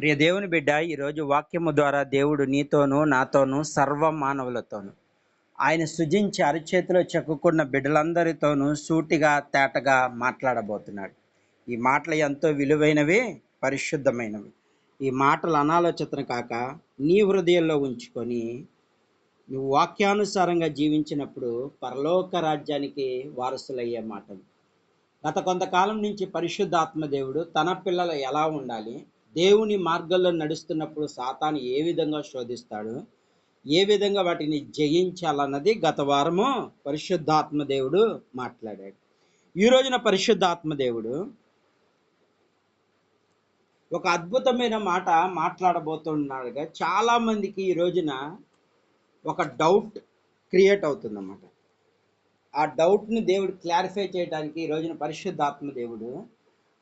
ప్రియ దేవుని బిడ్డ, ఈరోజు వాక్యము ద్వారా దేవుడు నీతోనూ నాతోనూ సర్వ మానవులతోనూ ఆయన సృజించి అరచేతిలో చెక్కుకున్న బిడ్డలందరితోనూ సూటిగా తేటగా మాట్లాడబోతున్నాడు. ఈ మాటలు ఎంతో విలువైనవి, పరిశుద్ధమైనవి. ఈ మాటలు అనాలోచితం కాక నీ హృదయంలో ఉంచుకొని నువ్వు వాక్యానుసారంగా జీవించినప్పుడు పరలోక రాజ్యానికి వారసులయ్యే మాటలు. గత కొంతకాలం నుంచి పరిశుద్ధాత్మ దేవుడు తన పిల్లలు ఎలా ఉండాలి, దేవుని మార్గంలో నడుస్తున్నప్పుడు సాతాను ఏ విధంగా శోధిస్తాడు, ఏ విధంగా వాటిని జయించాలన్నది గత వారము పరిశుద్ధాత్మ దేవుడు మాట్లాడాడు. ఈ రోజున పరిశుద్ధాత్మ దేవుడు ఒక అద్భుతమైన మాట మాట్లాడబోతున్నాడుగా. చాలా మందికి ఈ రోజున ఒక డౌట్ క్రియేట్ అవుతుందన్నమాట. ఆ డౌట్ని దేవుడు క్లారిఫై చేయడానికి ఈ రోజున పరిశుద్ధాత్మ దేవుడు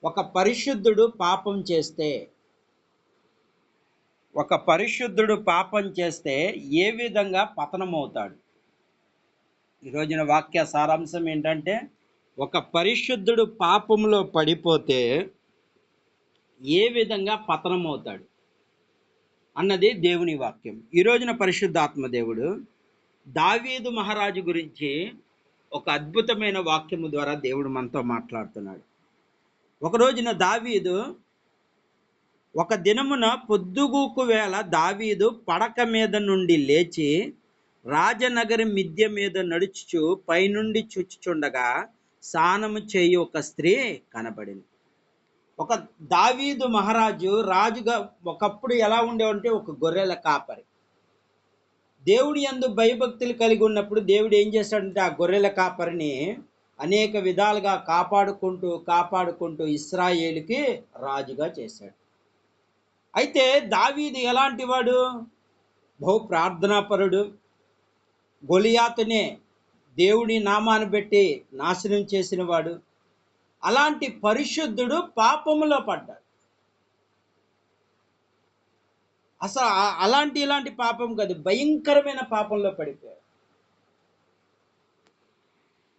ఒక పరిశుద్ధుడు పాపం చేస్తే ఏ విధంగా పతనమవుతాడు. ఈ రోజున వాక్య సారాంశం ఏంటంటే, ఒక పరిశుద్ధుడు పాపంలో పడిపోతే ఏ విధంగా పతనమవుతాడు అన్నది దేవుని వాక్యం. ఈ రోజున పరిశుద్ధాత్మ దేవుడు దావీదు మహారాజు గురించి ఒక అద్భుతమైన వాక్యము ద్వారా దేవుడు మనతో మాట్లాడుతున్నాడు. ఒక రోజున దావీదు ఒక దినమున పొద్దుగూకు వేళ దావీదు పడక మీద నుండి లేచి రాజనగరి మిద్దె మీద నడుచుచు పైనుండి చూచుచుండగా స్నానము చేయు ఒక స్త్రీ కనబడింది. ఒక దావీదు మహారాజు రాజుగా ఒకప్పుడు ఎలా ఉండేవంటే ఒక గొర్రెల కాపరి. దేవుడి యందు భయభక్తులు కలిగి ఉన్నప్పుడు దేవుడు ఏం చేశాడంటే ఆ గొర్రెల కాపరిని అనేక విధాలుగా కాపాడుకుంటూ ఇశ్రాయేలుకి రాజుగా చేశాడు. అయితే దావీదు ఎలాంటి వాడు? బహు ప్రార్థనాపరుడు. గొలియాతునే దేవుడి నామాన్ని బట్టి నాశనం చేసిన వాడు. అలాంటి పరిశుద్ధుడు పాపములో పడ్డాడు. అసలు ఇలాంటి పాపం కాదు, భయంకరమైన పాపంలో పడిపోయాడు.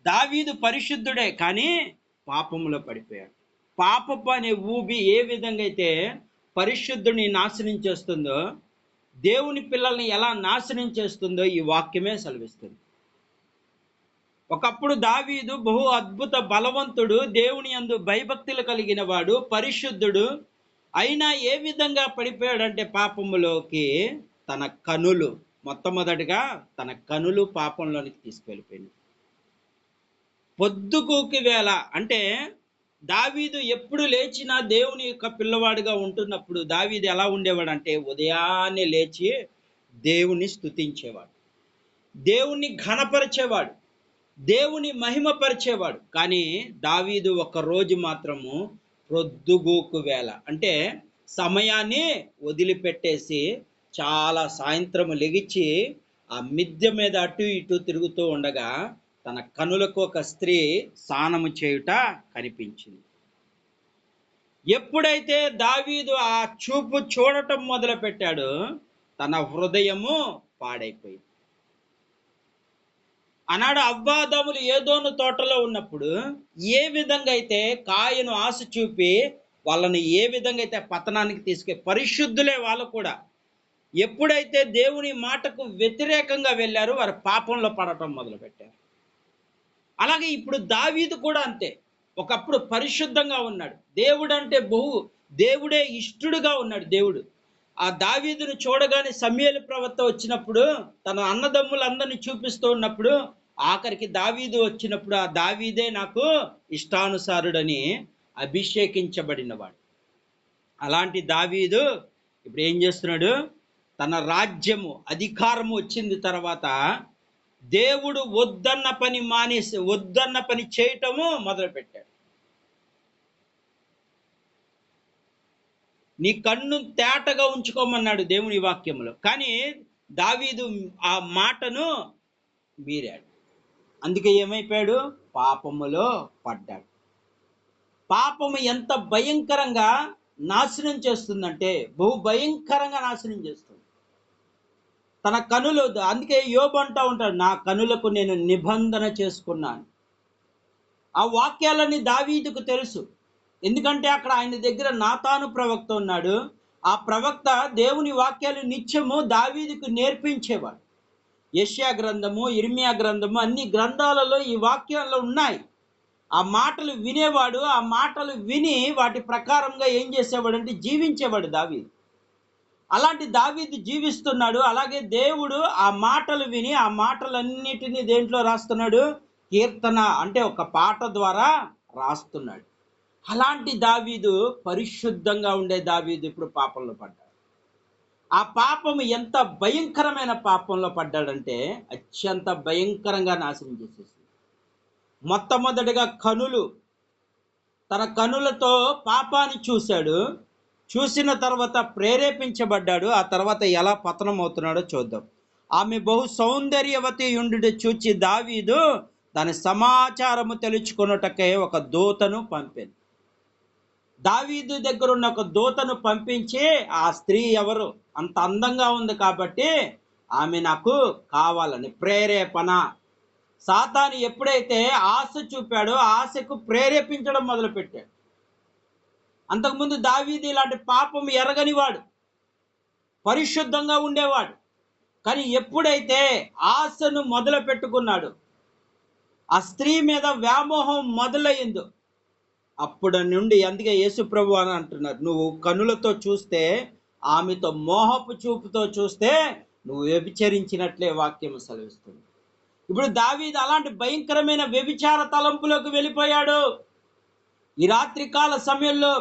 దావీదు పరిశుద్ధుడే, కానీ పాపంలో పడిపోయాడు. పాపపు అనే ఊబి ఏ విధంగా అయితే పరిశుద్ధుని నాశనం చేస్తుందో, దేవుని పిల్లల్ని ఎలా నాశనం చేస్తుందో ఈ వాక్యమే సెలవిస్తుంది. ఒకప్పుడు దావీదు బహు అద్భుత బలవంతుడు, దేవుని యందు భయభక్తులు కలిగిన వాడు, పరిశుద్ధుడు. అయినా ఏ విధంగా పడిపోయాడంటే పాపములోకి మొట్టమొదటిగా తన కనులు పాపంలోనికి తీసుకెళ్ళిపోయింది. పొద్దుగూకి వేళ అంటే దావీదు ఎప్పుడు లేచినా దేవుని యొక్క పిల్లవాడిగా ఉంటున్నప్పుడు దావీదు ఎలా ఉండేవాడు అంటే ఉదయాన్నే లేచి దేవుని స్తుతించేవాడు, దేవుని ఘనపరిచేవాడు, దేవుని మహిమపరిచేవాడు. కానీ దావీదు ఒక రోజు మాత్రము పొద్దుగూకు వేళ అంటే సమయాన్ని వదిలిపెట్టేసి చాలా సాయంత్రము లెగిచి ఆ మిద్దె మీద అటు ఇటు తిరుగుతూ ఉండగా తన కనులకు ఒక స్త్రీ స్నానము చేయుట కనిపించింది. ఎప్పుడైతే దావీదు ఆ చూపు చూడటం మొదలు పెట్టాడో తన హృదయము పాడైపోయింది. ఆనాడు అవ్వాదములు ఏదోను తోటలో ఉన్నప్పుడు ఏ విధంగా అయితే కాయను ఆశ చూపి వాళ్ళని ఏ విధంగా అయితే పతనానికి పరిశుద్ధులే వాళ్ళు కూడా ఎప్పుడైతే దేవుని మాటకు వ్యతిరేకంగా వెళ్ళారో వారు పాపంలో పడటం మొదలుపెట్టారు. అలాగే ఇప్పుడు దావీదు కూడా అంతే. ఒకప్పుడు పరిశుద్ధంగా ఉన్నాడు, దేవుడే ఇష్టడుగా ఉన్నాడు దేవుడు. ఆ దావీదును చూడగానే సమూయేలు ప్రవక్త వచ్చినప్పుడు తన అన్నదమ్ములందరినీ చూపిస్తూ ఉన్నప్పుడు ఆఖరికి దావీదు వచ్చినప్పుడు ఆ దావీదే నాకు ఇష్టానుసారుడని అభిషేకించబడినవాడు. అలాంటి దావీదు ఇప్పుడు ఏం చేస్తున్నాడు? తన రాజ్యము అధికారము వచ్చింది తర్వాత దేవుడు వద్దన్న పని చేయటము మొదలుపెట్టాడు. నీ కన్ను తేటగా ఉంచుకోమన్నాడు దేవుని వాక్యములో. కానీ దావీదు ఆ మాటను మీరాడు. అందుకే ఏమైపోయాడు? పాపములో పడ్డాడు. పాపము ఎంత భయంకరంగా నాశనం చేస్తుందంటే బహు భయంకరంగా నాశనం చేస్తుంది. తన కనులు, అందుకే యోబు అంటూ ఉంటాడు, నా కనులకు నేను నిబంధన చేసుకున్నాను. ఆ వాక్యాలన్నీ దావీదుకు తెలుసు. ఎందుకంటే అక్కడ ఆయన దగ్గర నాతాను ప్రవక్త ఉన్నాడు, ఆ ప్రవక్త దేవుని వాక్యాలు నిత్యము దావీదుకు నేర్పించేవాడు. యెషయా గ్రంథము, ఇర్మియా గ్రంథము అన్ని గ్రంథాలలో ఈ వాక్యాల్లో ఉన్నాయి. ఆ మాటలు వినేవాడు. ఆ మాటలు విని వాటి ప్రకారంగా ఏం చేసేవాడంటే జీవించేవాడు దావీదు. అలాంటి దావీదు జీవిస్తున్నాడు. అలాగే దేవుడు ఆ మాటలు విని ఆ మాటలన్నిటినీ దేంట్లో రాస్తున్నాడు? కీర్తన అంటే ఒక పాట ద్వారా రాస్తున్నాడు. అలాంటి దావీదు, పరిశుద్ధంగా ఉండే దావీదు ఇప్పుడు పాపంలో పడ్డాడు. ఆ పాపం ఎంత భయంకరమైన పాపంలో పడ్డాడంటే అత్యంత భయంకరంగా నాశనం చేసేసింది. మొట్టమొదటిగా తన కనులతో పాపాన్ని చూశాడు. చూసిన తర్వాత ప్రేరేపించబడ్డాడు. ఆ తర్వాత ఎలా పతనం అవుతున్నాడో చూద్దాం. ఆమె బహు సౌందర్యవతి యుండుట చూచి దావీదు దాని సమాచారము తెలుసుకొనుటకై ఒక దూతను పంపింది. దావీదు దగ్గర ఉన్న ఒక దూతను పంపించి, ఆ స్త్రీ ఎవరు, అంత అందంగా ఉంది కాబట్టి ఆమె నాకు కావాలని ప్రేరేపణ. సాతాను ఎప్పుడైతే ఆశ చూపాడో ఆశకు ప్రేరేపించడం మొదలుపెట్టాడు. అంతకుముందు దావీదు ఇలాంటి పాపం ఎరగనివాడు, పరిశుద్ధంగా ఉండేవాడు. కానీ ఎప్పుడైతే ఆశను మొదలు పెట్టుకున్నాడు, ఆ స్త్రీ మీద వ్యామోహం మొదలయ్యిందో అప్పటి నుండి, అందుకే యేసు ప్రభు అని అంటున్నారు, నువ్వు కనులతో చూస్తే, ఆమెతో మోహపు చూపుతో చూస్తే నువ్వు వ్యభిచరించినట్లే వాక్యం సెలవిస్తుంది. ఇప్పుడు దావీదు అలాంటి భయంకరమైన వ్యభిచార తలంపులోకి వెళ్ళిపోయాడు. ఈ రాత్రికాల సమయంలో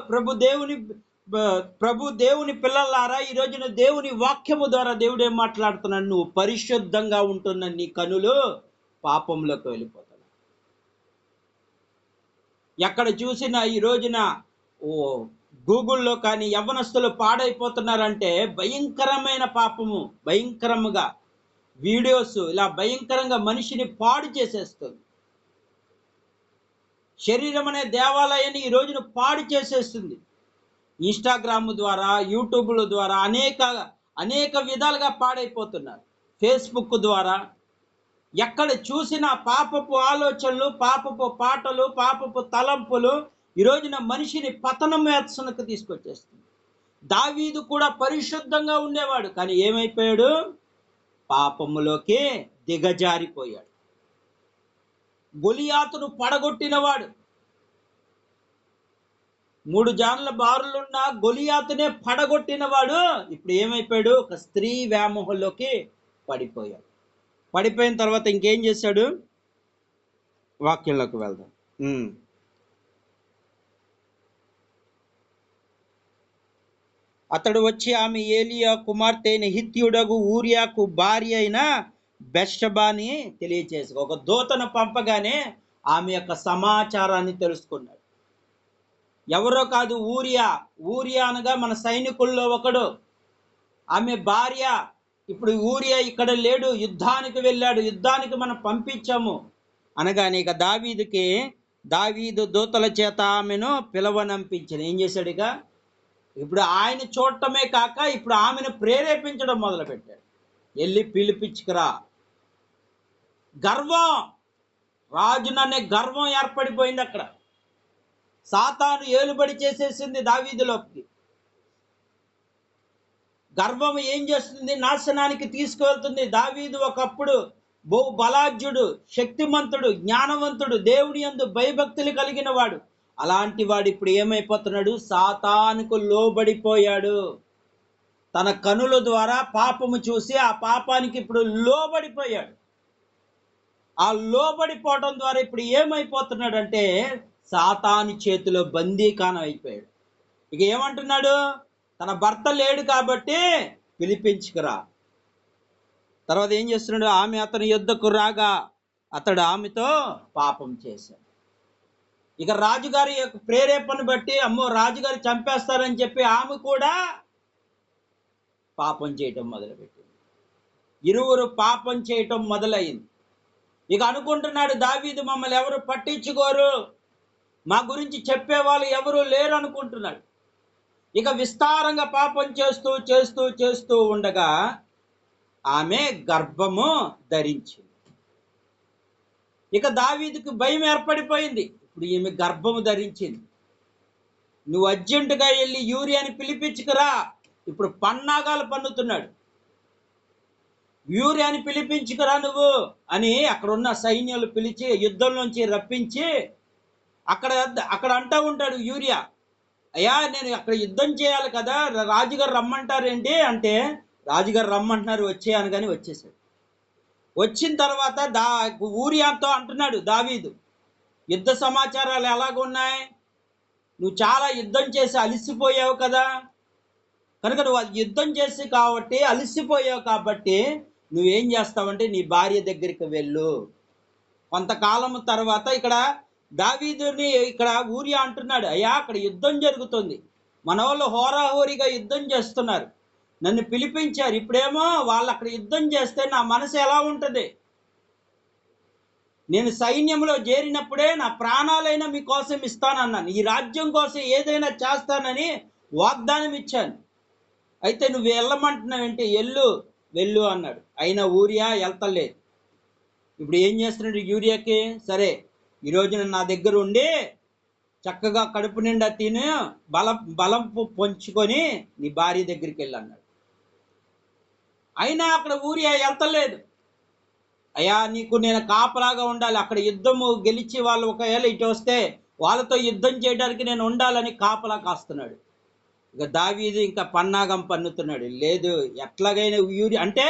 ప్రభు దేవుని పిల్లలారా, ఈ రోజున దేవుని వాక్యము ద్వారా దేవుడు ఏం మాట్లాడుతున్నాడు? నువ్వు పరిశుద్ధంగా ఉంటున్న నీ కనులు పాపంలోకి వెళ్ళిపోతాయి. ఎక్కడ చూసినా ఈ రోజున గూగుల్లో కానీ యవ్వనస్తులు పాడైపోతున్నారంటే భయంకరమైన పాపము, భయంకరముగా వీడియోస్ ఇలా భయంకరంగా మనిషిని పాడు చేసేస్తుంది. శరీరం అనే దేవాలయాన్ని ఈ రోజున పాడు చేసేస్తుంది. ఇన్స్టాగ్రామ్ ద్వారా, యూట్యూబ్ల ద్వారా అనేక విధాలుగా పాడైపోతున్నారు. ఫేస్బుక్ ద్వారా ఎక్కడ చూసినా పాపపు ఆలోచనలు, పాపపు పాటలు, పాపపు తలంపులు ఈ రోజున మనిషిని పతనం వేసనకు తీసుకొచ్చేస్తుంది. దావీదు కూడా పరిశుద్ధంగా ఉండేవాడు, కానీ ఏమైపోయాడు? పాపములోకి దిగజారిపోయాడు. గొలియాతును పడగొట్టినవాడు, 3 జాన్ల బారులున్న గొలియాతునే పడగొట్టినవాడు ఇప్పుడు ఏమైపోయాడు? ఒక స్త్రీ వ్యామోహంలోకి పడిపోయాడు. పడిపోయిన తర్వాత ఇంకేం చేశాడు? వాక్యంలోకి వెళ్దాం. అతడు వచ్చి ఆమె ఏలియా కుమార్తె అయిన హిత్యుడగు ఊరియాకు భార్య అయిన బెత్షెబాని తెలియచేసి, ఒక దూతను పంపగానే ఆమె యొక్క సమాచారాన్ని తెలుసుకున్నాడు. ఎవరో కాదు, ఊరియా అనగా మన సైనికుల్లో ఒకడు. ఆమె భార్య. ఇప్పుడు ఊరియా ఇక్కడ లేడు, యుద్ధానికి వెళ్ళాడు, యుద్ధానికి మనం పంపించాము అనగానే ఇక దావీదు దూతల చేత ఆమెను పిలవనంపించిన. ఏం చేశాడు? ఇప్పుడు ఆయన చూడటమే కాక ఇప్పుడు ఆమెను ప్రేరేపించడం మొదలుపెట్టాడు. వెళ్ళి పిలిపించుకురా. గర్వం, రాజుననే గర్వం ఏర్పడిపోయింది అక్కడ. సాతాను ఏలుబడి చేసేసింది దావీదులోకి. గర్వం ఏం చేస్తుంది? నాశనానికి తీసుకువెళ్తుంది. దావీదు ఒకప్పుడు బహు బలాఢ్యుడు, శక్తిమంతుడు, జ్ఞానవంతుడు, దేవుని యందు భయభక్తులు కలిగిన వాడు. అలాంటి వాడు ఇప్పుడు ఏమైపోతున్నాడు? సాతానుకు లోబడిపోయాడు. తన కనుల ద్వారా పాపము చూసి ఆ పాపానికి ఇప్పుడు లోబడిపోయాడు. ఆ లోబడిపోవడం ద్వారా ఇప్పుడు ఏమైపోతున్నాడంటే సాతాను చేతిలో బందీకానం అయిపోయాడు. ఇక ఏమంటున్నాడు? తన భర్త లేడు కాబట్టి పిలిపించుకురా. తర్వాత ఏం చేస్తున్నాడు? ఆమె అతని యొద్దకు రాగా అతడు ఆమెతో పాపం చేశాడు. ఇక రాజుగారి యొక్క ప్రేరేపణ బట్టి, అమ్మో రాజుగారు చంపేస్తారని చెప్పి ఆమె కూడా పాపం చేయటం మొదలుపెట్టింది. ఇరువురు పాపం చేయటం మొదలైంది. ఇక అనుకుంటున్నాడు దావీదు, మమ్మల్ని ఎవరు పట్టించుకోరు, మా గురించి చెప్పేవాళ్ళు ఎవరు లేరు అనుకుంటున్నాడు. ఇక విస్తారంగా పాపం చేస్తూ చేస్తూ చేస్తూ ఉండగా ఆమె గర్భము ధరించింది. ఇక దావీదుకు భయం ఏర్పడిపోయింది. ఇప్పుడు ఈమె గర్భము ధరించింది, నువ్వు అర్జెంటుగా వెళ్ళి యూరియాని పిలిపించుకురా, ఇప్పుడు పన్నాగాలు పన్నుతున్నాడు. యూరియాని పిలిపించుకురా నువ్వు అని అక్కడ ఉన్న సైన్యాలు పిలిచి యుద్ధం నుంచి రప్పించి అక్కడ అక్కడ అంటూ ఉంటాడు యూరియా, అయ్యా నేను అక్కడ యుద్ధం చేయాలి కదా, రాజుగారు రమ్మంటారేంటి అంటే, రాజుగారు రమ్మంటున్నారు వచ్చేయను కానీ వచ్చేసాడు. వచ్చిన తర్వాత ఊరియాతో అంటున్నాడు దావీదు, యుద్ధ సమాచారాలు ఎలాగున్నాయి, నువ్వు చాలా యుద్ధం చేసి అలసిపోయావు కదా, కనుక నువ్వు యుద్ధం చేసి కాబట్టి అలసిపోయావు కాబట్టి నువ్వేం చేస్తావంటే నీ భార్య దగ్గరికి వెళ్ళు. కొంతకాలం తర్వాత ఇక్కడ దావీదుని ఇక్కడ ఊరియా అంటున్నాడు, అయ్యా అక్కడ యుద్ధం జరుగుతుంది, మన వాళ్ళు హోరాహోరీగా యుద్ధం చేస్తున్నారు, నన్ను పిలిపించారు, ఇప్పుడేమో వాళ్ళు అక్కడ యుద్ధం చేస్తే నా మనసు ఎలా ఉంటుంది, నేను సైన్యంలో చేరినప్పుడే నా ప్రాణాలైనా మీకోసం ఇస్తానన్నాను, ఈ రాజ్యం కోసం ఏదైనా చేస్తానని వాగ్దానం ఇచ్చాను, అయితే నువ్వు వెళ్ళమంటున్నావేంటి, వెళ్ళు అన్నాడు. అయినా ఊరియా వెళ్తలేదు. ఇప్పుడు ఏం చేస్తున్నాడు యూరియాకి, సరే ఈరోజున నా దగ్గర ఉండి చక్కగా కడుపు నిండా తిని బలం పొంచుకొని నీ భార్య దగ్గరికి వెళ్ళి అన్నాడు. అయినా అక్కడ ఊరియా వెళ్తలేదు. అయ్యా నీకు నేను కాపలాగా ఉండాలి, అక్కడ యుద్ధము గెలిచి వాళ్ళు ఒకవేళ ఇటు వస్తే వాళ్ళతో యుద్ధం చేయడానికి నేను ఉండాలని కాపలా కాస్తున్నాడు. ఇక దావీదు ఇంకా పన్నాగం పన్నుతున్నాడు, లేదు ఎట్లాగైనా యూరియా అంటే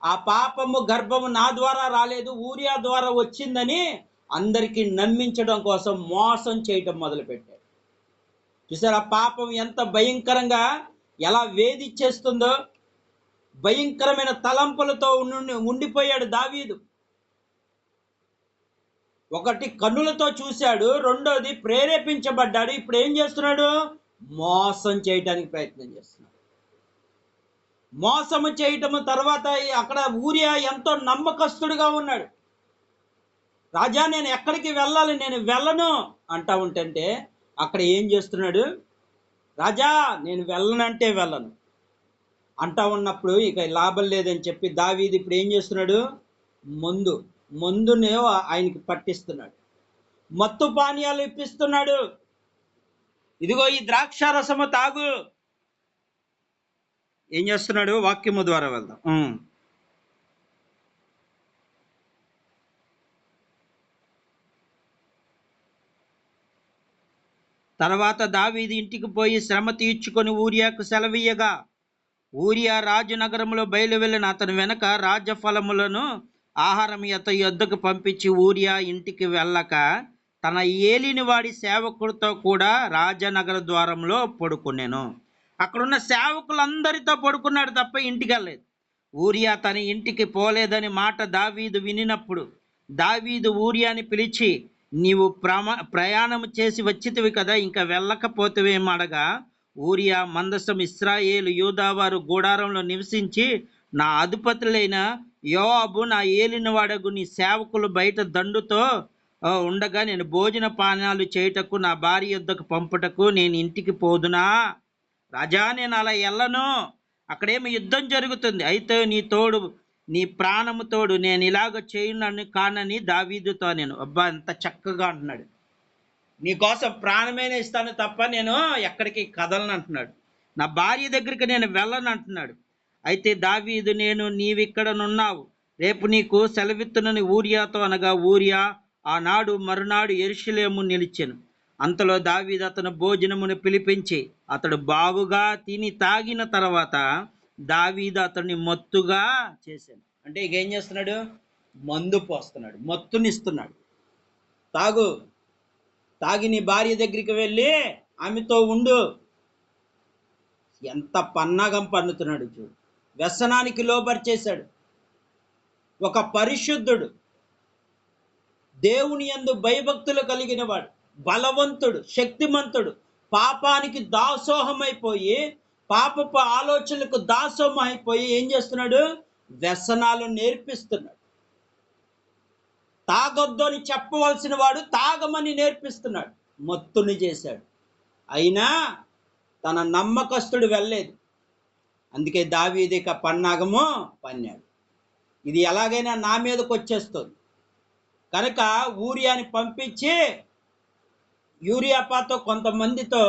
ఆ పాపము గర్భము నా ద్వారా రాలేదు ఊరియా ద్వారా వచ్చిందని అందరికీ నమ్మించడం కోసం మోసం చేయటం మొదలుపెట్టాడు. చూసారా పాపం ఎంత భయంకరంగా ఎలా వేధిచ్చేస్తుందో, భయంకరమైన తలంపులతో ఉండిపోయాడు దావీదు. ఒకటి కన్నులతో చూశాడు, రెండోది ప్రేరేపించబడ్డాడు, ఇప్పుడు ఏం చేస్తున్నాడు, మోసం చేయటానికి ప్రయత్నం చేస్తున్నాడు. మోసము చేయటము తర్వాత అక్కడ ఊరియా ఎంతో నమ్మకస్తుడిగా ఉన్నాడు. రాజా నేను ఎక్కడికి వెళ్ళాలి, నేను వెళ్ళను అంటా ఉంటే అక్కడ ఏం చేస్తున్నాడు, రాజా నేను వెళ్ళనంటే వెళ్ళను అంటా ఉన్నప్పుడు ఇక లాభం లేదని చెప్పి దావీదు ఇప్పుడు ఏం చేస్తున్నాడు, మందునే ఆయనకి పట్టిస్తున్నాడు, మత్తు పానీయాలు ఇప్పిస్తున్నాడు, ఇదిగో ఈ ద్రాక్ష రసము తాగు. ఏం చేస్తున్నాడు, వాక్యము ద్వారా వెళ్దాం. తర్వాత దావీదు ఇంటికి పోయి శ్రమ తీర్చుకొని ఊరియాకు సెలవీయగా, ఊరియా రాజనగరంలో బయలు వెళ్ళిన అతని వెనక రాజఫలములను ఆహారం అతని యొద్దకు పంపించి ఊరియా ఇంటికి వెళ్ళక తన ఏలిని వాడి సేవకుడితో కూడా రాజనగర ద్వారంలో పడుకునేను. అక్కడున్న సేవకులందరితో పడుకున్నాడు తప్ప ఇంటికి వెళ్ళలేదు. ఊరియా తన ఇంటికి పోలేదని మాట దావీదు వినినప్పుడు దావీదు ఊరియాని పిలిచి, నీవు ప్రయాణం చేసి వచ్చితివి కదా, ఇంకా వెళ్ళకపోతేవేమడగా, ఊరియా మందసం ఇశ్రాయేలు యూదావారు గూడారంలో నివసించి నా అధిపతులైన యోవాబు నా ఏలినవాడగు నీ సేవకులు బయట దండుతో ఉండగా నేను భోజన పానాలు చేయుటకు నా భార్య యొద్దకు పంపుటకు నేను ఇంటికి పోదునా, రాజా నేను అలా వెళ్ళను, అక్కడేమి యుద్ధం జరుగుతుంది, అయితే నీ ప్రాణము తోడు నేను ఇలాగ చేయను కానని దావీదుతో నేను. అబ్బా ఎంత చక్కగా అంటున్నాడు, నీకోసం ప్రాణమైన ఇస్తాను తప్ప నేను ఎక్కడికి కదలను అంటున్నాడు, నా భార్య దగ్గరికి నేను వెళ్ళను అంటున్నాడు. అయితే దావీదు, నేను నీవిక్కడనున్నావు, రేపు నీకు సెలవిత్తునని ఊరియాతో అనగా ఊరియా ఆనాడు మరునాడు యెరూషలేము నిలిచెను. అంతలో దావీదు అతను భోజనమును పిలిపించి అతడు బాగుగా తిని తాగిన తర్వాత దావీదు అతన్ని మత్తుగా చేశాను. అంటే ఇక ఏం చేస్తున్నాడు, మందు పోస్తున్నాడు, మత్తునిస్తున్నాడు, తాగి నీ భార్య దగ్గరికి వెళ్ళి ఆమెతో ఉండు. ఎంత పన్నాగం పన్నుతున్నాడు చూడు, వ్యసనానికి లోబర్చేశాడు. ఒక పరిశుద్ధుడు, దేవుని యందు భయభక్తులు కలిగిన వాడు, బలవంతుడు, శక్తిమంతుడు పాపానికి దాసోహమైపోయి పాపపు ఆలోచనలకు దాసోహం అయిపోయి ఏం చేస్తున్నాడు, వ్యసనాలు నేర్పిస్తున్నాడు. తాగొద్దు అని చెప్పవలసిన వాడు తాగమని నేర్పిస్తున్నాడు, మత్తుని చేశాడు. అయినా తన నమ్మకస్తుడు వెళ్ళలేదు. అందుకే దావీదు ఇక పన్నాగము పన్నాడు, ఇది ఎలాగైనా నా మీదకి వచ్చేస్తుంది కనుక ఊరియాని పంపించి యూరియాపాతో కొంతమందితో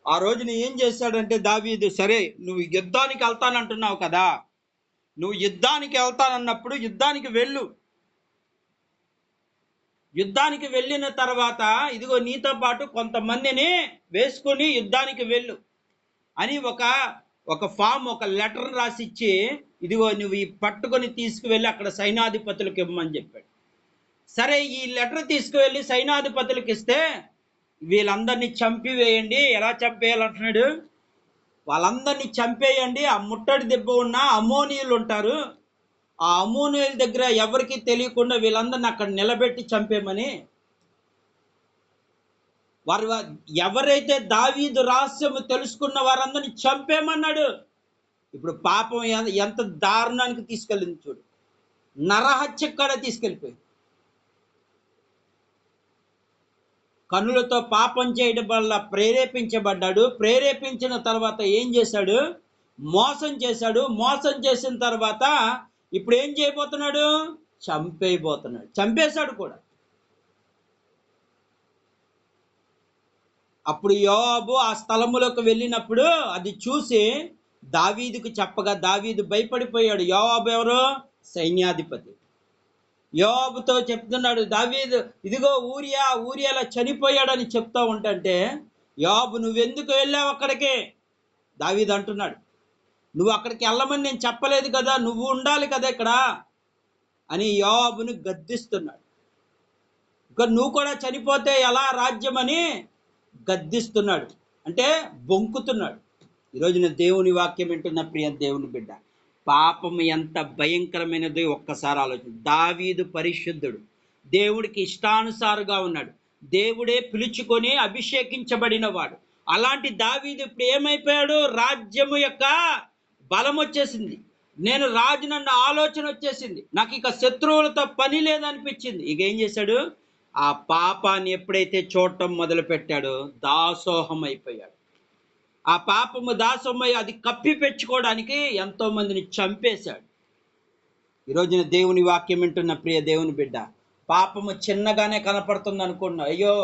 ఆ రోజున ఏం చేశాడంటే దావీదు, సరే నువ్వు యుద్ధానికి వెళ్తానంటున్నావు కదా, నువ్వు యుద్ధానికి వెళ్తానన్నప్పుడు యుద్ధానికి వెళ్ళు. యుద్ధానికి వెళ్ళిన తర్వాత ఇదిగో నీతో పాటు కొంతమందిని వేసుకుని యుద్ధానికి వెళ్ళు అని ఒక ఫామ్, ఒక లెటర్ రాసిచ్చి, ఇదిగో నువ్వు ఈ పట్టుకొని తీసుకువెళ్ళి అక్కడ సైనాధిపతులకు ఇవ్వమని చెప్పాడు. సరే ఈ లెటర్ తీసుకువెళ్ళి సైనాధిపతులకు ఇస్తే, వీళ్ళందరినీ చంపివేయండి. ఎలా చంపేయాలంటున్నాడు? వాళ్ళందరినీ చంపేయండి. ఆ ముట్టడి దెబ్బ ఉన్న అమోనీయులు ఉంటారు, ఆ అమోనీయుల దగ్గర ఎవరికి తెలియకుండా వీళ్ళందరినీ అక్కడ నిలబెట్టి చంపేమని. వారు ఎవరైతే దావీదు రహస్యము తెలుసుకున్న వారందరినీ చంపేమన్నాడు. ఇప్పుడు పాపం ఎంత దారుణానికి తీసుకెళ్ళింది చూడు. నరహత్య కూడా తీసుకెళ్ళిపోయింది. కన్నులతో పాపం చేయడం వల్ల ప్రేరేపించబడ్డాడు. ప్రేరేపించిన తర్వాత ఏం చేశాడు? మోసం చేశాడు. మోసం చేసిన తర్వాత ఇప్పుడు ఏం చేయబోతున్నాడు? చంపేయబోతున్నాడు. చంపేశాడు కూడా. అప్పుడు యోవాబు ఆ స్థలములోకి వెళ్ళినప్పుడు అది చూసి దావీదుకు చెప్పగా దావీదు భయపడిపోయాడు. యోవాబు ఎవరు? సైన్యాధిపతి. యోవాబుతో చెప్తున్నాడు, దావీదు ఇదిగో ఊరియాలా చనిపోయాడని చెప్తా ఉంటే, యోవాబు నువ్వెందుకు వెళ్ళావు అక్కడికి? దావీదు అంటున్నాడు, నువ్వు అక్కడికి వెళ్ళమని నేను చెప్పలేదు కదా, నువ్వు ఉండాలి కదా ఇక్కడ అని యోవాబుని గద్దిస్తున్నాడు. ఇక నువ్వు కూడా చనిపోతే ఎలా రాజ్యం అని గద్దిస్తున్నాడు, అంటే బొంకుతున్నాడు. ఈరోజున దేవుని వాక్యం వింటున్న ప్రియ దేవుని బిడ్డ, పాపం ఎంత భయంకరమైనది ఒక్కసారి ఆలోచన. దావీదు పరిశుద్ధుడు, దేవుడికి ఇష్టానుసారుగా ఉన్నాడు, దేవుడే పిలుచుకొని అభిషేకించబడిన వాడు. అలాంటి దావీదు ఇప్పుడు ఏమైపోయాడు? రాజ్యము యొక్క బలం వచ్చేసింది. నేను రాజు నన్న ఆలోచన వచ్చేసింది. నాకు ఇక శత్రువులతో పని లేదనిపించింది. ఇక ఏం చేశాడు? ఆ పాపాన్ని ఎప్పుడైతే చూడటం మొదలు పెట్టాడో దాసోహం అయిపోయాడు. ఆ పాపము దాసోహమై అది కప్పి పెంచుకోవడానికి ఎంతో మందిని చంపేశాడు. ఈరోజున దేవుని వాక్యం వింటున్న ప్రియ దేవుని బిడ్డ, పాపము చిన్నగానే కనపడుతుంది అనుకున్నా, అయ్యో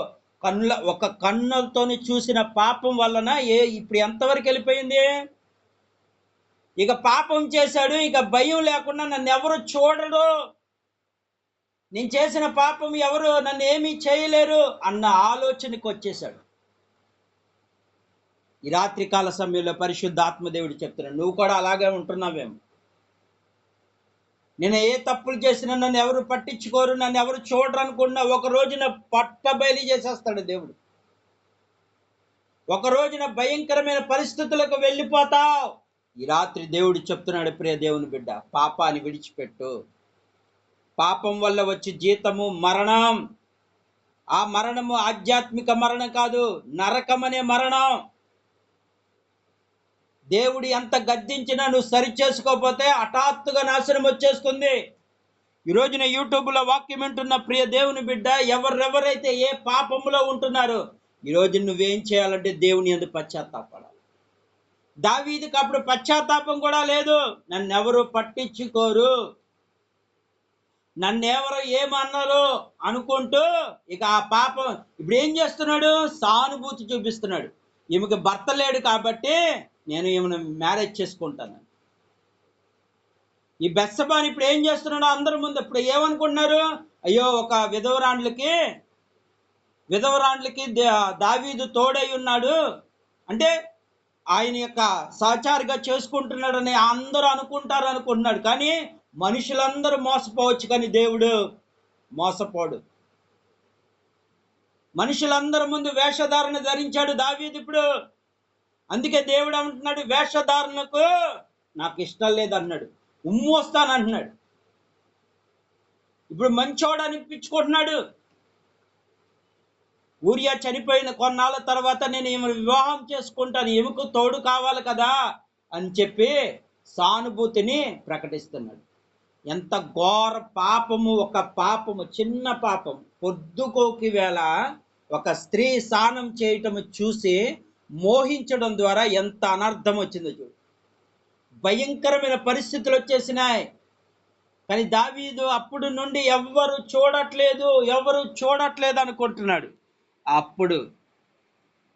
ఒక కన్నులతోని చూసిన పాపం వలన ఇప్పుడు ఎంతవరకు వెళ్ళిపోయింది? ఇక పాపం చేశాడు, ఇక భయం లేకుండా నన్ను ఎవరు చూడరు, నేను చేసిన పాపం ఎవరు నన్ను ఏమీ చేయలేరు అన్న ఆలోచనకు వచ్చేసాడు. ఈ రాత్రికాల సమయంలో పరిశుద్ధ ఆత్మదేవుడు చెప్తున్నాడు, నువ్వు కూడా అలాగే ఉంటున్నావేమో. నేను ఏ తప్పులు చేసినా నన్ను ఎవరు పట్టించుకోరు, నన్ను ఎవరు చూడరు అనుకున్నా, ఒక రోజున పట్టబయలు చేసేస్తాడు దేవుడు. ఒక రోజున భయంకరమైన పరిస్థితులకు వెళ్ళిపోతావు. ఈ రాత్రి దేవుడు చెప్తున్నాడు, ప్రియ దేవుని బిడ్డ, పాపాన్ని విడిచిపెట్టు. పాపం వల్ల వచ్చే జీతము మరణం. ఆ మరణము ఆధ్యాత్మిక మరణం కాదు, నరకమనే మరణం. దేవుడు ఎంత గద్దించినా నువ్వు సరి చేసుకోకపోతే హఠాత్తుగా నాశనం వచ్చేస్తుంది. ఈరోజున యూట్యూబ్లో వాక్యం వింటున్న ప్రియ దేవుని బిడ్డ, ఎవరెవరైతే ఏ పాపములో ఉంటున్నారో ఈరోజు నువ్వేం చేయాలంటే దేవుని యందు పశ్చాత్తాపడాలి. దావీదుకి అప్పుడు పశ్చాత్తాపం కూడా లేదు. నన్నెవరు పట్టించుకోరు, నన్నెవరు ఏమన్నారు అనుకుంటూ ఇక ఆ పాపం ఇప్పుడు ఏం చేస్తున్నాడు? సానుభూతి చూపిస్తున్నాడు. ఈమెకి భర్త లేడు కాబట్టి నేను ఈమెను మ్యారేజ్ చేసుకుంటాను. ఈ బెత్షెబాని ఇప్పుడు ఏం చేస్తున్నాడు? అందరి ముందు ఇప్పుడు ఏమనుకుంటున్నారు? అయ్యో ఒక విధవరాండ్లకి దావీదు తోడై ఉన్నాడు అంటే ఆయన యొక్క సహచారిగా చేసుకుంటున్నాడని అందరూ అనుకుంటారు అనుకుంటున్నాడు. కానీ మనుషులందరూ మోసపోవచ్చు, కానీ దేవుడు మోసపోడు. మనుషులందరి ముందు వేషధారణ ధరించాడు దావీదు ఇప్పుడు. అందుకే దేవుడు అంటున్నాడు, వేషధారణకు నాకు ఇష్టం లేదన్నాడు, ఉమ్మోస్తానంటున్నాడు. ఇప్పుడు మంచోడు అనిపించుకుంటున్నాడు. ఊరియా చనిపోయిన కొన్నాళ్ళ తర్వాత నేను ఈమెను వివాహం చేసుకుంటాను, ఈమెకు తోడు కావాలి కదా అని చెప్పి సానుభూతిని ప్రకటిస్తున్నాడు. ఎంత ఘోర పాపము! ఒక పాపము, చిన్న పాపం, పొద్దుకోకి వేళ ఒక స్త్రీ స్నానం చేయటము చూసి మోహించడం ద్వారా ఎంత అనర్థం వచ్చిందో చూడు. భయంకరమైన పరిస్థితులు వచ్చేసినాయి. కానీ దావీదు అప్పుడు నుండి ఎవరు చూడట్లేదు అనుకుంటున్నాడు. అప్పుడు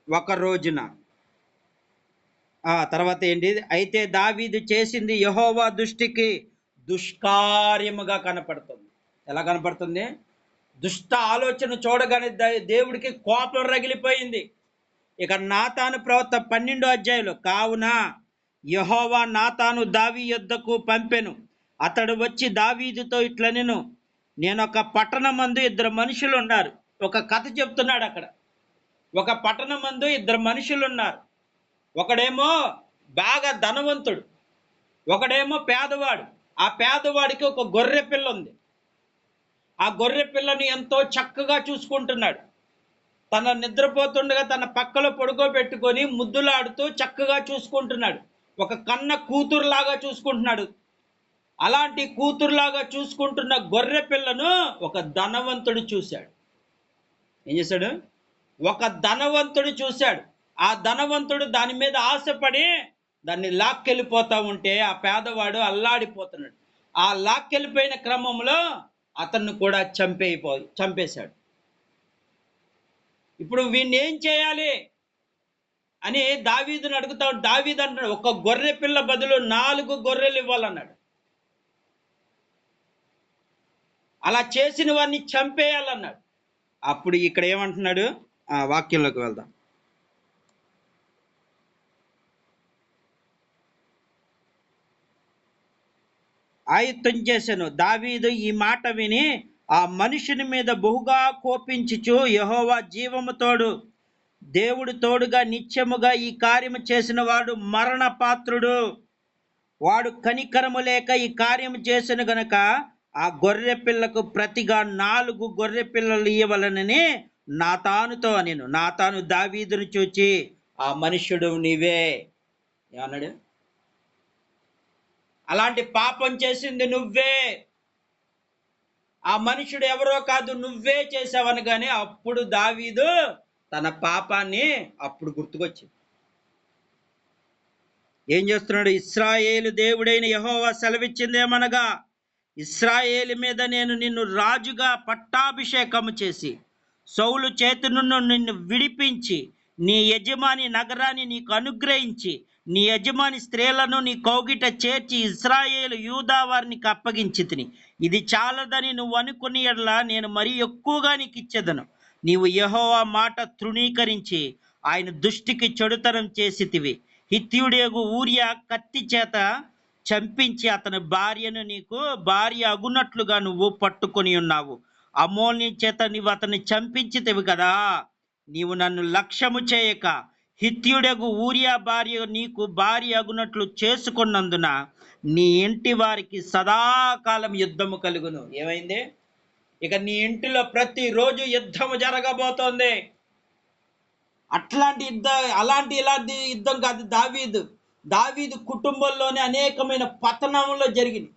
ఒక రోజున తర్వాత ఏంటి, అయితే దావీదు చేసింది యెహోవా దృష్టికి దుష్కార్యముగా కనపడుతుంది. ఎలా కనపడుతుంది? దుష్ట ఆలోచన చూడగానే దేవుడికి కోపం రగిలిపోయింది. ఇక నాతాను ప్రవక్త 12వ అధ్యాయంలో, కావున యెహోవా నాతాను దావీ యొద్దకు పంపెను. అతడు వచ్చి దావీదుతో ఇట్లనెను, నేనొక పట్టణమందు ఇద్దరు మనుషులు ఉన్నారు. ఒక కథ చెప్తున్నాడు అక్కడ. ఒక పట్టణమందు ఇద్దరు మనుషులు ఉన్నారు. ఒకడేమో బాగా ధనవంతుడు, ఒకడేమో పేదవాడు. ఆ పేదవాడికి ఒక గొర్రె పిల్ల ఉంది. ఆ గొర్రె పిల్లని ఎంతో చక్కగా చూసుకుంటున్నాడు. తన నిద్రపోతుండగా తన పక్కలో పడుకోబెట్టుకొని ముద్దులాడుతూ చక్కగా చూసుకుంటున్నాడు. ఒక కన్న కూతురులాగా చూసుకుంటున్నాడు. అలాంటి కూతురులాగా చూసుకుంటున్న గొర్రె పిల్లను ఒక ధనవంతుడు చూశాడు. ఏం చేశాడు? ఒక ధనవంతుడు చూశాడు. ఆ ధనవంతుడు దాని మీద ఆశపడి దాన్ని లాక్కెళ్ళిపోతా ఉంటే ఆ పేదవాడు అల్లాడిపోతున్నాడు. ఆ లాక్కెళ్ళిపోయిన క్రమంలో అతన్ని కూడా చంపేశాడు. ఇప్పుడు వీడిని ఏం చేయాలి అని దావీదుని అడుగుతా. దావీదు అంటాడు, ఒక గొర్రె పిల్ల బదులు 4 గొర్రెలు ఇవ్వాలన్నాడు. అలా చేసిన వారిని చంపేయాలన్నాడు. అప్పుడు ఇక్కడ ఏమంటున్నాడు? వాక్యంలోకి వెళ్దాం. ఆయుత్తం చేశాను. దావీదు ఈ మాట విని ఆ మనుషుని మీద బహుగా కోపించుచు, యెహోవా జీవము తోడు, దేవుడు తోడుగా నిత్యముగా ఈ కార్యము చేసిన వాడు మరణ పాత్రుడు. వాడు కనికరము లేక ఈ కార్యము చేసిన గనక ఆ గొర్రె పిల్లకు ప్రతిగా 4 గొర్రె పిల్లలు ఇవ్వవలెనని నాతానుతో అనెను. నాతాను దావీదును చూచి, ఆ మనుష్యుడు నీవే. ఏమన్నాడు? అలాంటి పాపం చేసింది నువ్వే, ఆ మనుషుడు ఎవరో కాదు, నువ్వే చేసావనగానే అప్పుడు దావీదు తన పాపాన్ని అప్పుడు గుర్తుకొచ్చింది. ఏం చేస్తున్నాడు? ఇశ్రాయేలు దేవుడైన యెహోవా సెలవిచ్చిందేమనగా, ఇశ్రాయేలు మీద నేను నిన్ను రాజుగా పట్టాభిషేకము చేసి సౌలు చేతి నుండి నిన్ను విడిపించి నీ యజమాని నగరాన్ని నీకు అనుగ్రహించి నీ యజమాని స్త్రీలను నీ కౌగిట చేర్చి ఇశ్రాయేలు యూదా వారిని అప్పగించి తిని, ఇది చాలదని నువ్వు అనుకుని ఎడలా నేను మరీ ఎక్కువగా నీకు ఇచ్చేదను. నీవు యెహోవా మాట తృణీకరించి ఆయన దృష్టికి చెడుతనం చేసితివి. హిత్యుడేగు ఊరియా కత్తి చేత చంపించి అతని భార్యను నీకు భార్య అగునట్లుగా నువ్వు పట్టుకొని ఉన్నావు. అమ్మోని చేత నీవు అతన్ని చంపించితివి కదా. నీవు నన్ను లక్ష్యము చేయక హిత్యుడగు ఊరియా భార్య నీకు భార్య అగునట్లు చేసుకున్నందున నీ ఇంటి వారికి సదాకాలం యుద్ధము కలుగును. ఏమైంది? ఇక నీ ఇంటిలో ప్రతిరోజు యుద్ధము జరగబోతోంది. ఇలాంటి యుద్ధం కాదు. దావీదు కుటుంబంలోనే అనేకమైన పతనంలో జరిగింది.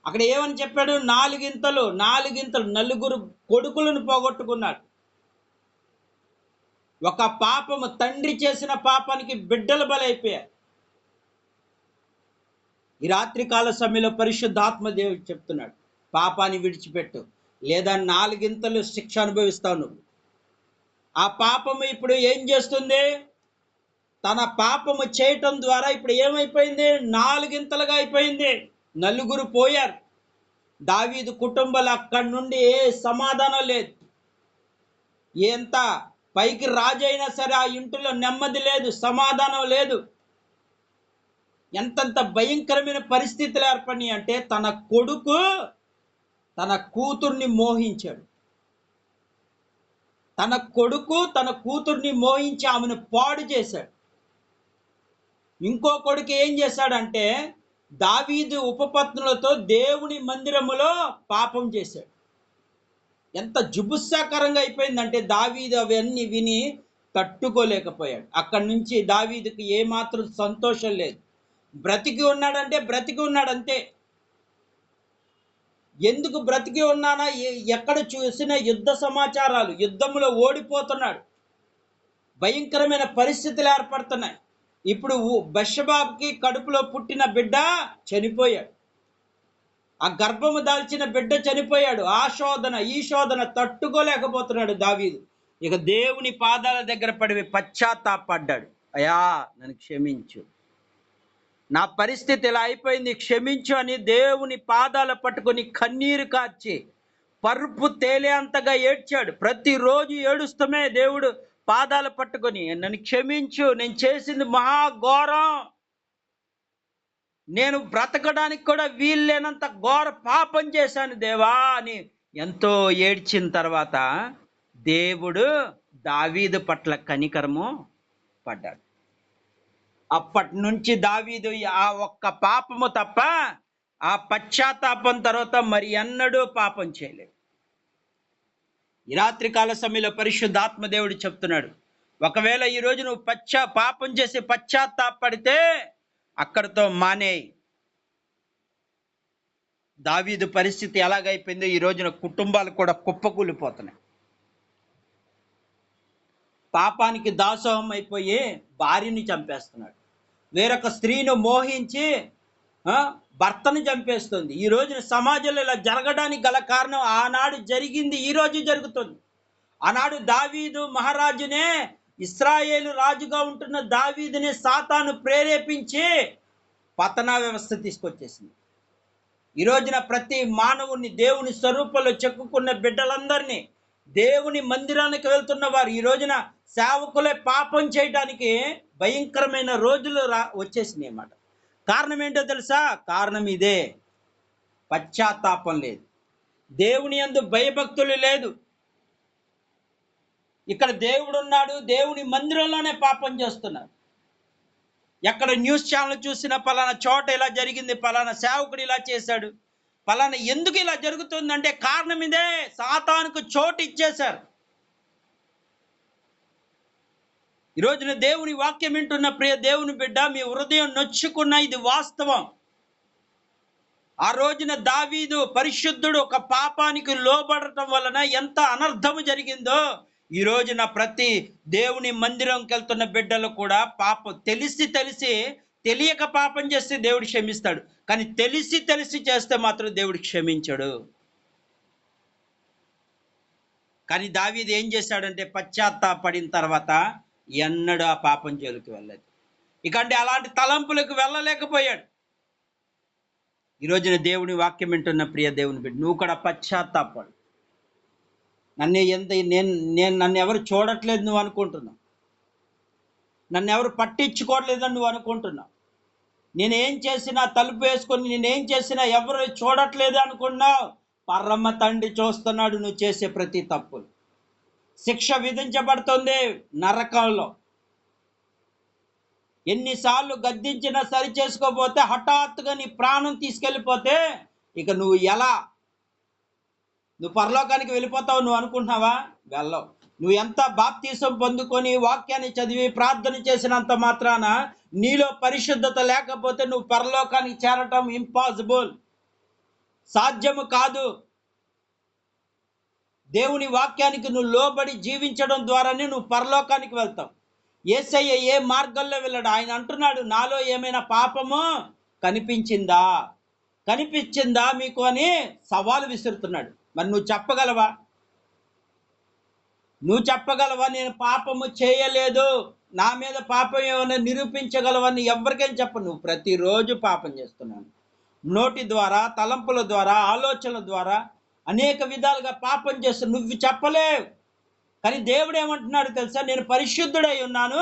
అక్కడ ఏమని చెప్పాడు? 4 నలుగురు కొడుకులను పోగొట్టుకున్నాడు. ఒక పాపము, తండ్రి చేసిన పాపానికి బిడ్డలు బలైపోయారు. ఈ రాత్రికాల సమయంలో పరిశుద్ధాత్మ దేవుడు చెప్తున్నాడు, పాపాన్ని విడిచిపెట్టు, లేదా 4 శిక్ష అనుభవిస్తావు నువ్వు. ఆ పాపము ఇప్పుడు ఏం చేస్తుంది? తన పాపము చేయటం ద్వారా ఇప్పుడు ఏమైపోయింది? 4 అయిపోయింది. నలుగురు పోయారు. దావీదు కుటుంబాలు అక్కడి నుండి ఏ సమాధానం లేదు. ఎంత పైకి రాజైనా సరే ఆ ఇంటిలో నెమ్మది లేదు, సమాధానం లేదు. ఎంతంత భయంకరమైన పరిస్థితులు ఏర్పడినాయి అంటే తన కొడుకు తన కూతుర్ని మోహించాడు. తన కూతుర్ని మోహించి ఆమెను పాడు చేశాడు. ఇంకో కొడుకు ఏం చేశాడంటే దావీదు ఉపపత్నులతో దేవుని మందిరములో పాపం చేశాడు. ఎంత జుబుస్సాకరంగా అయిపోయిందంటే దావీదు అవన్నీ విని తట్టుకోలేకపోయాడు. అక్కడి నుంచి దావీదుకి ఏమాత్రం సంతోషం లేదు. బ్రతికి ఉన్నాడంటే బ్రతికి ఉన్నాడు అంతే. ఎందుకు బ్రతికి ఉన్నానా? ఎక్కడ చూసిన యుద్ధ సమాచారాలు, యుద్ధంలో ఓడిపోతున్నాడు. భయంకరమైన పరిస్థితులు ఏర్పడుతున్నాయి. ఇప్పుడు బెత్షెబాకి కడుపులో పుట్టిన బిడ్డ చనిపోయాడు. ఆ గర్భము దాల్చిన బిడ్డ చనిపోయాడు. ఆ శోధన ఈ శోధన తట్టుకోలేకపోతున్నాడు దావీదు. ఇక దేవుని పాదాల దగ్గర పడి పశ్చాత్తాపడ్డాడు. అయ్యా నన్ను క్షమించు, నా పరిస్థితి ఇలా అయిపోయింది, క్షమించు అని దేవుని పాదాలు పట్టుకొని కన్నీరు కార్చి పరుపు తేలేంతగా ఏడ్చాడు. ప్రతిరోజు ఏడుస్తమే దేవుడు పాదాలు పట్టుకొని, నన్ను క్షమించు, నేను చేసింది మహాఘోరం, నేను బ్రతకడానికి కూడా వీల్లేనంత ఘోర పాపం చేశాను దేవా అని ఎంతో ఏడ్చిన తర్వాత దేవుడు దావీదు పట్ల కనికరము పడ్డాడు. అప్పటి నుంచి దావీదు ఆ ఒక్క పాపము తప్ప ఆ పశ్చాత్తాపం తర్వాత మరి ఎన్నడూ పాపం చేయలేదు. ఈ రాత్రికాల సమయంలో పరిశుద్ధాత్మ దేవుడు చెప్తున్నాడు, ఒకవేళ ఈరోజు నువ్వు పాపం చేసి పశ్చాత్తాపడితే అక్కడితో మానేయి. దావీదు పరిస్థితి ఎలాగైపోయిందో ఈ రోజున కుటుంబాలు కూడా కుప్పకూలిపోతున్నాయి. పాపానికి దాసోహం అయిపోయి భార్యని చంపేస్తున్నాడు, వేరొక స్త్రీని మోహించి భర్తను చంపేస్తుంది. ఈ రోజున సమాజంలో ఇలా జరగడానికి గల కారణం ఆనాడు జరిగింది, ఈ రోజు జరుగుతుంది. ఆనాడు దావీదు మహారాజునే, ఇశ్రాయేలు రాజుగా ఉంటున్న దావీదుని సాతాను ప్రేరేపించి పతనా వ్యవస్థ తీసుకొచ్చేసింది. ఈ రోజున ప్రతి మానవుని దేవుని స్వరూపంలో చెక్కుకున్న బిడ్డలందరినీ దేవుని మందిరానికి వెళ్తున్న వారు ఈ రోజున సేవకులే పాపం చేయడానికి భయంకరమైన రోజులు వచ్చేసినాయి అన్నమాట. కారణం ఏంటో తెలుసా? కారణం ఇదే, పశ్చాత్తాపం లేదు, దేవుని యందు భయభక్తులు లేదు. ఇక్కడ దేవుడు ఉన్నాడు, దేవుని మందిరంలోనే పాపం చేస్తున్నారు. ఎక్కడ న్యూస్ ఛానల్ చూసినా పలానా చోట ఇలా జరిగింది, పలానా సేవకుడు ఇలా చేశాడు, పలానా ఎందుకు ఇలా జరుగుతుందంటే కారణం ఇదే, సాతానుకు చోటు ఇచ్చేశారు. ఈరోజున దేవుని వాక్యం వింటున్న ప్రియ దేవుని బిడ్డ, మీ హృదయం నొచ్చుకున్న ఇది వాస్తవం. ఆ రోజున దావీదు పరిశుద్ధుడు ఒక పాపానికి లోబడటం వలన ఎంత అనర్థము జరిగిందో ఈ రోజున ప్రతి దేవుని మందిరంకి వెళ్తున్న బిడ్డలు కూడా పాపం తెలిసి తెలియక పాపం చేస్తే దేవుడు క్షమిస్తాడు, కానీ తెలిసి చేస్తే మాత్రం దేవుడు క్షమించడు. కానీ దావీదు ఏం చేశాడంటే పశ్చాత్తాపడిన తర్వాత ఎన్నడూ ఆ పాపం జోలికి వెళ్ళలేదు. ఇకంటే అలాంటి తలంపులకు వెళ్ళలేకపోయాడు. ఈ రోజున దేవుని వాక్యం వింటున్న ప్రియ దేవుని బిడ్డ, నువ్వు కూడా పశ్చాత్తాపడు. నన్ను ఎవరు చూడట్లేదు నువ్వు అనుకుంటున్నావు, నన్ను ఎవరు పట్టించుకోవట్లేదని నువ్వు అనుకుంటున్నావు, నేనేం చేసినా తలుపు వేసుకొని నేనేం చేసినా ఎవరు చూడట్లేదు అనుకున్నావు. పరమ తండ్రి చూస్తున్నాడు నువ్వు చేసే ప్రతి తప్పులు. శిక్ష విధించబడుతుంది నరకంలో. ఎన్నిసార్లు గద్దించినా సరి చేసుకోపోతే హఠాత్తుగా నీ ప్రాణం తీసుకెళ్ళిపోతే ఇక నువ్వు పరలోకానికి వెళ్ళిపోతావు నువ్వు అనుకుంటున్నావా? వెళ్ళవు. నువ్వు ఎంత బాప్తీసం పొందుకొని వాక్యాన్ని చదివి ప్రార్థన చేసినంత మాత్రాన నీలో పరిశుద్ధత లేకపోతే నువ్వు పరలోకానికి చేరటం ఇంపాసిబుల్, సాధ్యము కాదు. దేవుని వాక్యానికి నువ్వు లోబడి జీవించడం ద్వారానే నువ్వు పరలోకానికి వెళ్తావు. యేసయ్య ఏ మార్గంలో వెళ్ళాడు? ఆయన అంటున్నాడు, నాలో ఏమైనా పాపము కనిపించిందా మీకు అని సవాలు విసురుతున్నాడు. మరి నువ్వు చెప్పగలవా? నేను పాపము చేయలేదు, నా మీద పాపం ఏమైనా నిరూపించగలవని ఎవరికైనా చెప్ప. నువ్వు ప్రతిరోజు పాపం చేస్తున్నాను. నోటి ద్వారా, తలంపుల ద్వారా, ఆలోచనల ద్వారా అనేక విధాలుగా పాపం చేస్తు నువ్వు చెప్పలేవు. కానీ దేవుడు ఏమంటున్నాడు తెలుసా? నేను పరిశుద్ధుడై ఉన్నాను,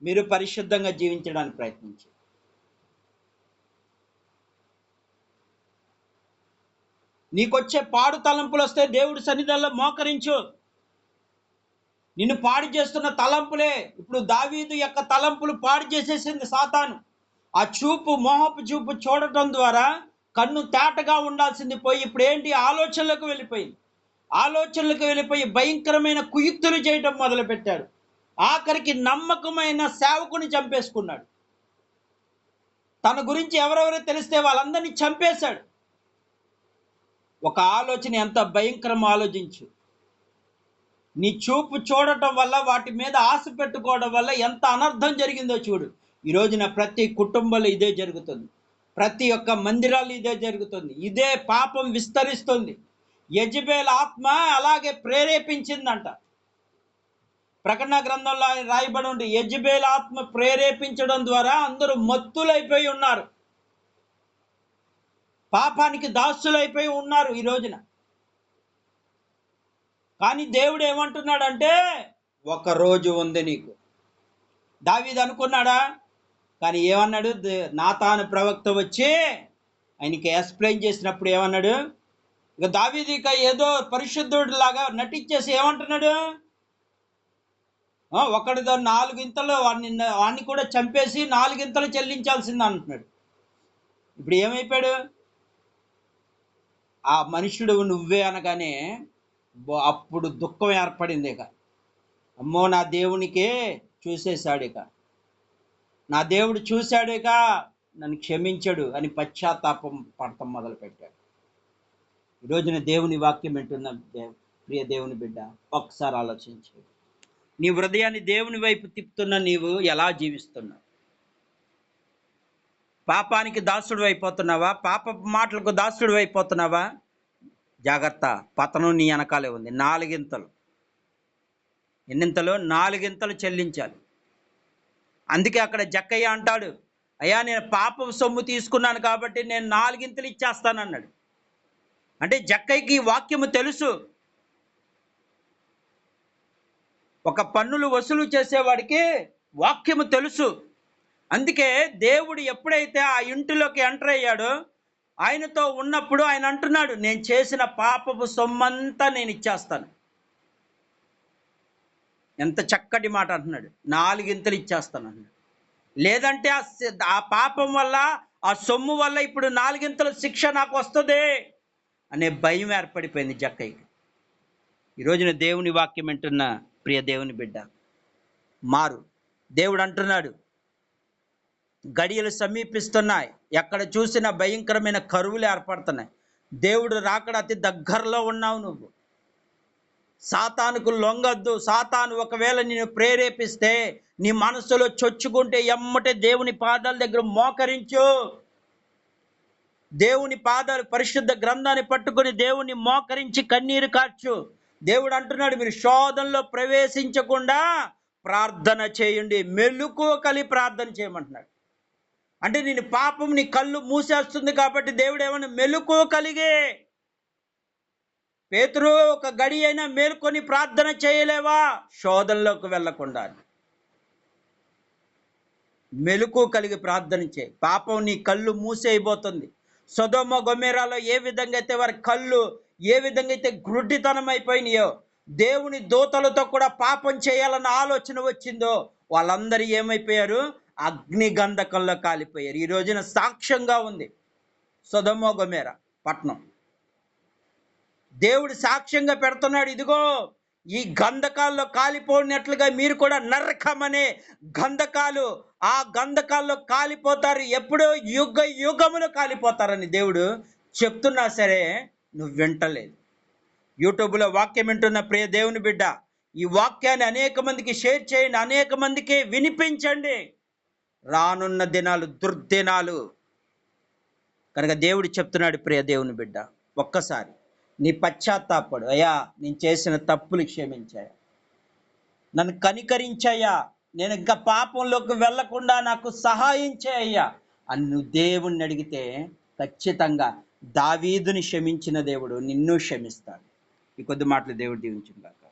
మీరు పరిశుద్ధంగా జీవించడానికి ప్రయత్నించు. నీకొచ్చే పాడు తలంపులు వస్తే దేవుడి సన్నిధానంలో మోకరించు. నిన్ను పాడు చేస్తున్న తలంపులే ఇప్పుడు దావీదు యొక్క తలంపులు పాడు చేసేసింది సాతాను. ఆ మోహపు చూపు చూడటం ద్వారా కన్ను తేటగా ఉండాల్సింది పోయి ఇప్పుడు ఏంటి? ఆలోచనలకు వెళ్ళిపోయి భయంకరమైన కుయుక్తులు చేయటం మొదలుపెట్టాడు. ఆఖరికి నమ్మకమైన సేవకుని చంపేసుకున్నాడు. తన గురించి ఎవరెవరో తెలిస్తే వాళ్ళందరినీ చంపేశాడు. ఒక ఆలోచన ఎంత భయంకరం ఆలోచించు. నీ చూపు చూడటం వల్ల, వాటి మీద ఆశ పెట్టుకోవడం వల్ల ఎంత అనర్థం జరిగిందో చూడు. ఈ రోజున ప్రతి కుటుంబంలో ఇదే జరుగుతుంది, ప్రతి ఒక్క మందిరాలు ఇదే జరుగుతుంది, ఇదే పాపం విస్తరిస్తుంది. యెజబెల్ ఆత్మ అలాగే ప్రేరేపించిందంట. ప్రకటన గ్రంథంలో ఆయన రాయబడి ఉంది, యెజబెల్ ఆత్మ ప్రేరేపించడం ద్వారా అందరూ మత్తులైపోయి ఉన్నారు, పాపానికి దాసులైపోయి ఉన్నారు ఈ రోజున. కానీ దేవుడు ఏమంటున్నాడంటే, ఒక రోజు ఉంది నీకు. దావీదు అనుకున్నాడా? కానీ ఏమన్నాడు? నాతాను ప్రవక్త వచ్చి ఆయనకి ఎక్స్ప్లెయిన్ చేసినప్పుడు ఏమన్నాడు? ఇక దావీదు ఇక ఏదో పరిశుద్ధుడు లాగా నటించేసి ఏమంటున్నాడు? ఒకటిదో 4 ఇంతలు వాడిని కూడా చంపేసి 4 ఇంతలు చెల్లించాల్సింది అంటున్నాడు. ఇప్పుడు ఏమైపోయాడు? ఆ మనుషుడు నువ్వే అనగానే అప్పుడు దుఃఖం ఏర్పడింది. ఇక అమ్మో, నా దేవునికే చూసేశాడు, ఇక నా దేవుడు చూశాడు, ఇక నన్ను క్షమించాడు అని పశ్చాత్తాపం పడటం మొదలుపెట్టాడు. ఈరోజున దేవుని వాక్యం వింటున్న ప్రియ దేవుని బిడ్డ, ఒకసారి ఆలోచించు. నీ హృదయాన్ని దేవుని వైపు తిప్పుతున్న నీవు ఎలా జీవిస్తున్నావు? పాపానికి దాసుడు అయిపోతున్నావా? పాప మాటలకు దాసుడు అయిపోతున్నావా? జాగ్రత్త, పతనం నీ వెనకాలే ఉంది. 4 ఇంతలు. ఎన్నింతలు? 4 ఇంతలు చెల్లించాలి. అందుకే అక్కడ జక్కయ్య అంటాడు, అయ్యా నేను పాప సొమ్ము తీసుకున్నాను కాబట్టి నేను 4 ఇంతలు ఇచ్చేస్తానన్నాడు. అంటే జక్కయ్యకి వాక్యము తెలుసు. ఒక పన్నులు వసూలు చేసేవాడికి వాక్యము తెలుసు. అందుకే దేవుడు ఎప్పుడైతే ఆ ఇంటిలోకి ఎంటర్ అయ్యాడో, ఆయనతో ఉన్నప్పుడు ఆయన అంటున్నాడు, నేను చేసిన పాపపు సొమ్మంతా నేను ఇచ్చేస్తాను. ఎంత చక్కటి మాట అంటున్నాడు, 4 ఇంతలు ఇచ్చేస్తాను అన్నాడు. లేదంటే ఆ పాపం వల్ల, ఆ సొమ్ము వల్ల ఇప్పుడు 4 ఇంతల శిక్ష నాకు వస్తుంది అనే భయం ఏర్పడిపోయింది జక్కయ్యకి. ఈరోజున దేవుని వాక్యం వింటున్న ప్రియ దేవుని బిడ్డ, మారు. దేవుడు అంటున్నాడు, గడియలు సమీపిస్తున్నాయి, ఎక్కడ చూసినా భయంకరమైన కరువులు ఏర్పడుతున్నాయి. దేవుడు రాకడ అతి దగ్గరలో ఉన్నావు నువ్వు. సాతానుకు లొంగొద్దు. సాతాను ఒకవేళ నిన్ను ప్రేరేపిస్తే, నీ మనసులో చొచ్చుకుంటే ఎమ్మటే దేవుని పాదాల దగ్గర మోకరించు. దేవుని పాదాలు, పరిశుద్ధ గ్రంథాన్ని పట్టుకొని దేవుని మోకరించి కన్నీరు కార్చు. దేవుడు అంటున్నాడు, మీరు శోధనలో ప్రవేశించకుండా ప్రార్థన చేయండి, మెలకువ కలిగి ప్రార్థన చేయమంటున్నాడు. అంటే నేను పాపం నీ కళ్ళు మూసేస్తుంది కాబట్టి దేవుడు ఏమన్నా మెలకువ కలిగే. పేతురు, ఒక గడి అయినా మేల్కొని ప్రార్థన చేయలేవా? శోధనలోకి వెళ్ళకుండా మెలకువ కలిగి ప్రార్థన చేయి. పాపం నీ కళ్ళు మూసేయబోతుంది. సొదొమ గొమొర్రాలో ఏ విధంగా అయితే వారి కళ్ళు ఏ విధంగా అయితే గ్రుడ్డితనం అయిపోయినాయో, దేవుని దూతలతో కూడా పాపం చేయాలన్న ఆలోచన వచ్చిందో, వాళ్ళందరూ ఏమైపోయారు? అగ్ని గంధకంలో కాలిపోయారు. ఈ రోజున సాక్ష్యంగా ఉంది సొదొమ గొమొర్రా పట్టణం. దేవుడు సాక్ష్యంగా పెడుతున్నాడు, ఇదిగో ఈ గంధకాల్లో కాలిపోయినట్లుగా మీరు కూడా నరకమనే గంధకాలు, ఆ గంధకాల్లో కాలిపోతారు, ఎప్పుడో యుగ యుగములు కాలిపోతారని దేవుడు చెప్తున్నా సరే నువ్వు వింటలేదు. యూట్యూబ్లో వాక్యం వింటున్న ప్రియ దేవుని బిడ్డ, ఈ వాక్యాన్ని అనేక మందికి షేర్ చేయండి, అనేక మందికి వినిపించండి. రానున్న దినాలు దుర్దినాలు కనుక దేవుడు చెప్తున్నాడు. ప్రియ దేవుని బిడ్డ, ఒక్కసారి నీ పశ్చాత్తాపడు. అయ్యా, నేను చేసిన తప్పులు క్షమించాయా, నన్ను కనికరించాయా, నేను ఇంకా పాపంలోకి వెళ్లకుండా నాకు సహాయం చేయయ్యా అని నువ్వు దేవుణ్ణి అడిగితే, ఖచ్చితంగా దావీదుని క్షమించిన దేవుడు నిన్ను క్షమిస్తాడు. ఈ కొద్ది మాటలు దేవుడు దీవించుగాక.